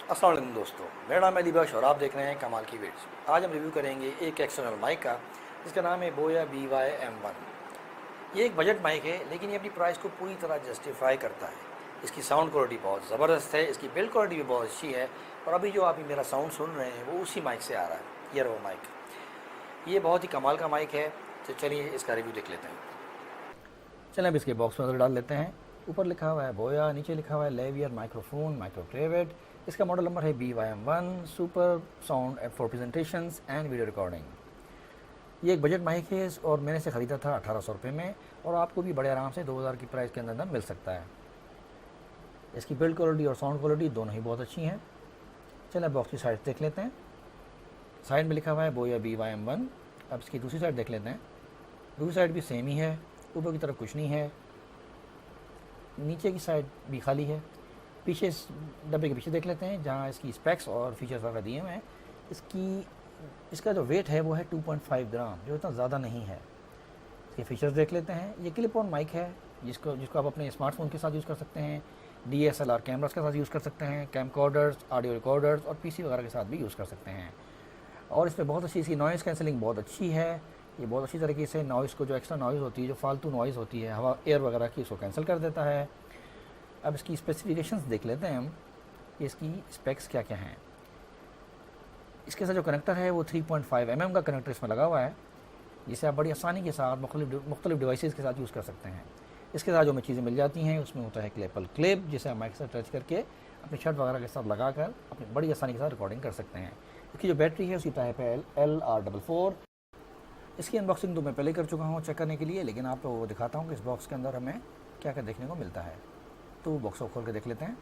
अस्सलाम वालेकुम दोस्तों, मेरा नाम है अली बख्श और आप देख रहे हैं कमाल की विड्स। आज हम रिव्यू करेंगे एक एक्सटर्नल माइक का जिसका नाम है बोया BY-M1। ये एक बजट माइक है लेकिन ये अपनी प्राइस को पूरी तरह जस्टिफाई करता है। इसकी साउंड क्वालिटी बहुत ज़बरदस्त है, इसकी बिल्ड क्वालिटी भी बहुत अच्छी है और अभी जो आप मेरा साउंड सुन रहे हैं वो उसी माइक से आ रहा है। ये वो माइक, ये बहुत ही कमाल का माइक है। तो चलिए इसका रिव्यू देख लेते हैं। चलें अब इसके बॉक्स में नज़र डाल लेते हैं। ऊपर लिखा हुआ है बोया, नीचे लिखा हुआ है लेवियर माइक्रोफोन माइक्रो ट्रेवेड। इसका मॉडल नंबर है BY-M1 super sound for presentations and video recording. ये एक बजट माइक है और मैंने इसे ख़रीदा था 1800 रुपये में और आपको भी बड़े आराम से 2000 की प्राइस के अंदर मिल सकता है। इसकी बिल्ड क्वालिटी और साउंड क्वालिटी दोनों ही बहुत अच्छी हैं। चलिए बॉक्स की साइड देख लेते हैं। साइड में लिखा हुआ है बोया BY-M1। अब इसकी दूसरी साइड देख लेते हैं। दूसरी साइड भी सेम ही है, ऊपर की तरफ कुछ नहीं है, नीचे की साइड भी खाली है। पीछे इस डब्बे के पीछे देख लेते हैं जहाँ इसकी स्पेक्स और फीचर्स वगैरह दिए हुए हैं। इसका जो वेट है वो है 2.5 ग्राम, जो इतना ज़्यादा नहीं है। इसके फीचर्स देख लेते हैं। ये क्लिप ऑन माइक है जिसको आप अपने स्मार्टफोन के साथ यूज़ कर सकते हैं, DSLR कैमरास के साथ यूज़ कर सकते हैं, कैमकॉर्डर्स, ऑडियो रिकॉर्डर्स और PC वगैरह के साथ भी यूज़ कर सकते हैं। और इस पर बहुत अच्छी इसकी नॉइज़ कैंसिलिंग बहुत अच्छी है। ये बहुत अच्छी तरीके से नॉइज़ को, जो एक्स्ट्रा नॉइज़ होती है, जो फालतू नॉइज़ होती है हवा एयर वगैरह की, उसको कैंसिल कर देता है। अब इसकी स्पेसिफिकेशंस देख लेते हैं हम कि इसकी स्पेक्स क्या क्या हैं। इसके साथ जो कनेक्टर है वो 3.5 mm का कनेक्टर इसमें लगा हुआ है, जिसे आप बड़ी आसानी के साथ मुख्तलिफ डिवाइसेस के साथ यूज़ कर सकते हैं। इसके साथ जो हमें चीज़ें मिल जाती हैं उसमें होता है क्लेपल क्लिप, जिसे आप माइक से टच करके अपनी शर्ट वगैरह के साथ लगाकर अपनी बड़ी आसानी के साथ रिकॉर्डिंग कर सकते हैं। इसकी जो बैटरी है उसकी टाइप है LR44। इसकी अनबॉक्सिंग तो मैं पहले कर चुका हूँ चेक करने के लिए, लेकिन आपको वो दिखाता हूँ कि इस बॉक्स के अंदर हमें क्या क्या देखने को मिलता है। तो बॉक्स को खोल के देख लेते हैं।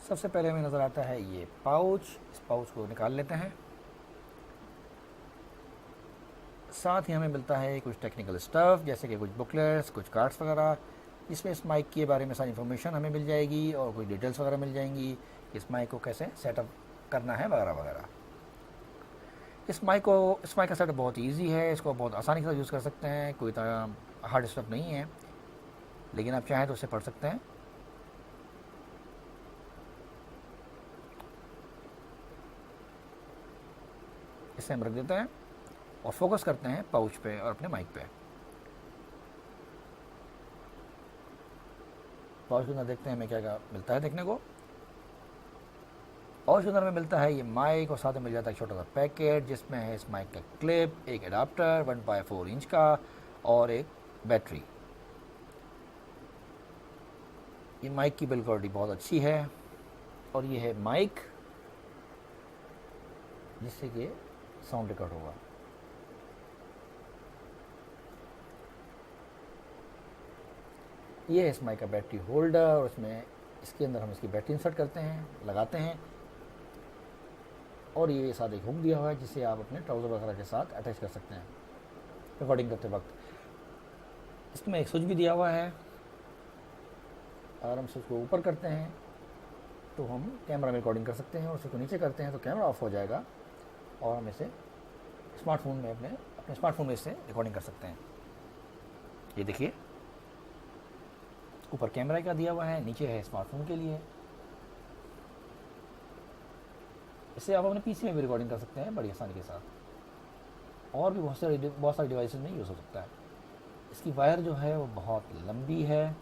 सबसे पहले हमें नज़र आता है ये पाउच। इस पाउच को निकाल लेते हैं। साथ ही हमें मिलता है कुछ टेक्निकल स्टफ़, जैसे कि कुछ बुकलेट्स, कुछ कार्ड्स वगैरह, जिसमें इस माइक के बारे में सारी इन्फॉर्मेशन हमें मिल जाएगी और कुछ डिटेल्स वगैरह मिल जाएंगी, इस माइक को कैसे सेटअप करना है वगैरह वगैरह। इस माइक का सेटअप बहुत ईजी है, इसको बहुत आसानी के साथ यूज़ कर सकते हैं, कोई इतना हार्ड स्टफ नहीं है, लेकिन आप चाहें तो इसे पढ़ सकते हैं। इसे हम रख देते हैं और फोकस करते हैं पाउच पे और अपने माइक पे। पाउच के अंदर देखते हैं हमें क्या क्या मिलता है देखने को। पाउच के अंदर में मिलता है ये माइक और साथ में मिल जाता है एक छोटा सा पैकेट जिसमें है इस माइक का क्लिप, एक एडाप्टर 1/4 इंच का और एक बैटरी। ये माइक की बिल्ड क्वालिटी बहुत अच्छी है और ये है माइक जिससे कि साउंड रिकॉर्ड होगा। ये है इस माइक का बैटरी होल्डर और इसमें इसके अंदर हम इसकी बैटरी इंसर्ट करते हैं, लगाते हैं और ये साथ एक हुक दिया हुआ है जिसे आप अपने ट्राउज़र वगैरह के साथ अटैच कर सकते हैं रिकॉर्डिंग करते वक्त। इसमें एक स्विच भी दिया हुआ है। अगर हम स्विच को ऊपर करते हैं तो हम कैमरा में रिकॉर्डिंग कर सकते हैं और स्विच को नीचे करते हैं तो कैमरा ऑफ हो जाएगा और हम इसे स्मार्टफोन में अपने स्मार्टफोन में इससे रिकॉर्डिंग कर सकते हैं। ये देखिए, ऊपर कैमरा का दिया हुआ है, नीचे है स्मार्टफोन के लिए। इससे आप अपने PC में भी रिकॉर्डिंग कर सकते हैं बड़ी आसानी के साथ और भी बहुत सारे डिवाइसेस में यूज़ हो सकता है। इसकी वायर जो है वो बहुत लंबी है।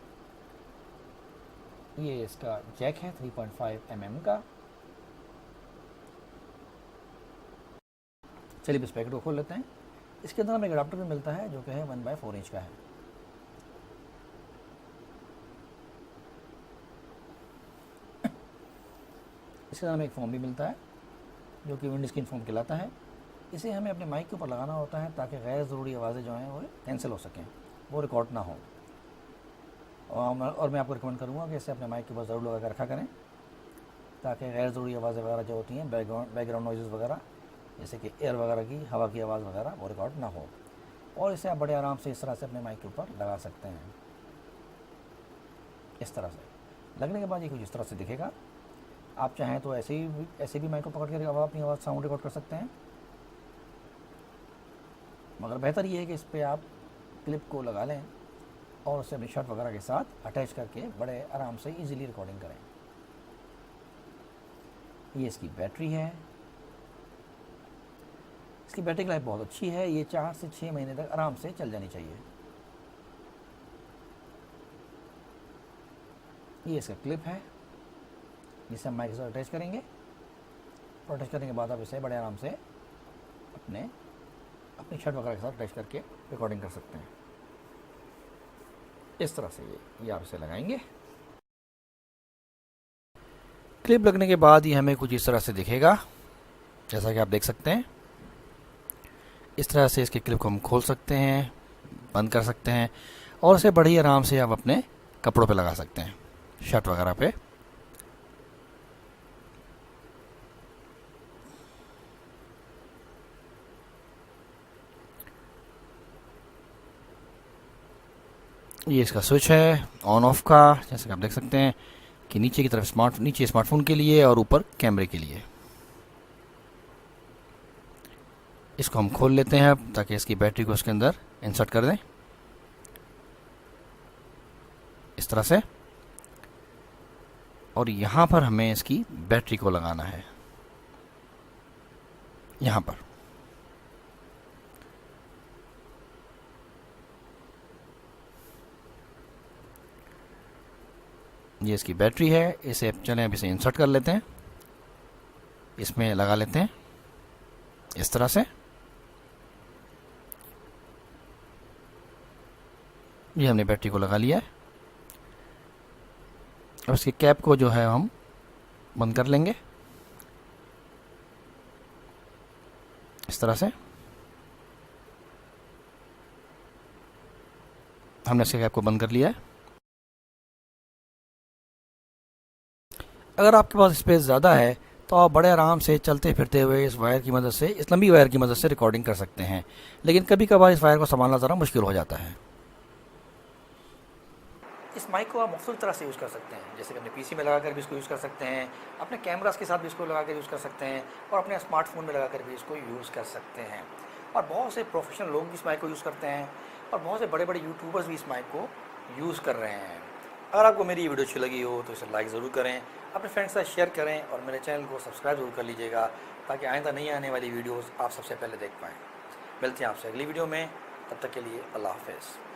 ये इसका जैक है 3.5 mm का। चलिए इस पैकेट को खोल लेते हैं। इसके अंदर हमें एक अडाप्टर भी मिलता है जो कि है 1/4 इंच का है। इसके अंदर हमें एक फोम भी मिलता है जो कि विंड स्क्रीन फोम कहलाता है। इसे हमें अपने माइक के ऊपर लगाना होता है ताकि गैर ज़रूरी आवाज़ें जो हैं वो कैंसिल हो सकें, वो रिकॉर्ड ना हो। और मैं आपको रिकमेंड करूँगा कि इसे अपने माइक के ऊपर ज़रूर लगा कर रखा करें ताकि गैर ज़रूरी आवाज़ें वगैरह जो होती हैं, बैकग्राउंड नॉइज़ वगैरह, जैसे कि एयर वगैरह की, हवा की आवाज़ वगैरह, वो रिकॉर्ड ना हो। और इसे आप बड़े आराम से इस तरह से अपने माइक के ऊपर लगा सकते हैं। इस तरह से लगने के बाद ये कुछ इस तरह से दिखेगा। आप चाहें तो ऐसे भी माइक को पकड़ कर अपनी आवाज़ साउंड रिकॉर्ड कर सकते हैं, मगर बेहतर ये है कि इस पर आप क्लिप को लगा लें और उसे अपनी शर्ट वगैरह के साथ अटैच करके बड़े आराम से इजीली रिकॉर्डिंग करें। ये इसकी बैटरी है। इसकी बैटरी लाइफ बहुत अच्छी है, ये 4 से 6 महीने तक आराम से चल जानी चाहिए। ये इसका क्लिप है जिसे हम माइक के साथ अटैच करेंगे, और अटैच करने के बाद आप इसे बड़े आराम से अपनी शर्ट वगैरह के साथ अटैच करके रिकॉर्डिंग कर सकते हैं। इस तरह से ये आप इसे लगाएंगे। क्लिप लगने के बाद ये हमें कुछ इस तरह से दिखेगा, जैसा कि आप देख सकते हैं। इस तरह से इसके क्लिप को हम खोल सकते हैं, बंद कर सकते हैं, और इसे बड़ी आराम से आप अपने कपड़ों पे लगा सकते हैं, शर्ट वगैरह पे। ये इसका स्विच है ऑन ऑफ का, जैसे कि आप देख सकते हैं कि नीचे की तरफ नीचे स्मार्टफोन के लिए और ऊपर कैमरे के लिए। इसको हम खोल लेते हैं अब, ताकि इसकी बैटरी को इसके अंदर इंसर्ट कर दें इस तरह से। और यहाँ पर हमें इसकी बैटरी को लगाना है, यहाँ पर। ये इसकी बैटरी है। इसे चलें अब इसे इंसर्ट कर लेते हैं, इसमें लगा लेते हैं इस तरह से। ये हमने बैटरी को लगा लिया है। अब इसकी कैप को जो है हम बंद कर लेंगे इस तरह से। हमने इसके कैप को बंद कर लिया है। अगर आपके पास स्पेस ज़्यादा है तो आप बड़े आराम से चलते फिरते हुए इस वायर की मदद से, इस लंबी वायर की मदद से रिकॉर्डिंग कर सकते हैं। लेकिन कभी कभार इस वायर को संभालना ज़रा मुश्किल हो जाता है। इस माइक को आप मुख्तलिफ तरह से यूज़ कर सकते हैं, जैसे कि अपने पीसी में लगाकर भी इसको यूज़ कर सकते हैं, अपने कैमरास के साथ भी इसको लगाकर यूज़ कर सकते हैं, और अपने स्मार्टफोन में लगाकर भी इसको यूज़ कर सकते हैं। और बहुत से प्रोफेशनल लोग भी इस माइक को यूज़ करते हैं, और बहुत से बड़े बड़े यूट्यूबर्स भी इस माइक को यूज़ कर रहे हैं। अगर आपको मेरी ये वीडियो अच्छी लगी हो तो इसे लाइक ज़रूर करें, अपने फ्रेंड्स के साथ शेयर करें, और मेरे चैनल को सब्सक्राइब ज़रूर कर लीजिएगा, ताकि आइंदा नहीं आने वाली वीडियोज़ आप सबसे पहले देख पाएँ। मिलते हैं आपसे अगली वीडियो में, तब तक के लिए अल्लाह हाफ़िज़।